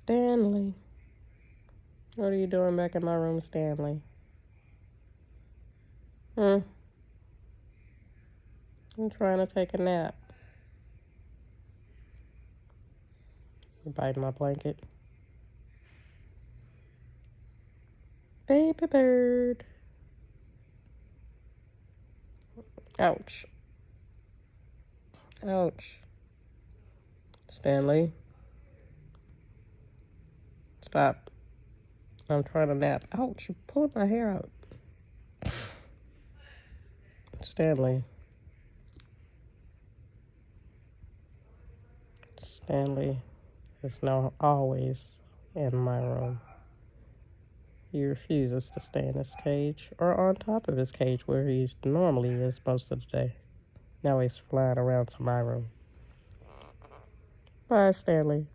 Stanley. What are you doing back in my room, Stanley? I'm trying to take a nap. You biting my blanket. Baby bird. Ouch. Ouch. Stanley. Stop. I'm trying to nap. Ouch, you pulled my hair out. Stanley. Stanley is now always in my room. He refuses to stay in his cage or on top of his cage where he normally is most of the day. Now he's flying around to my room. Bye, Stanley.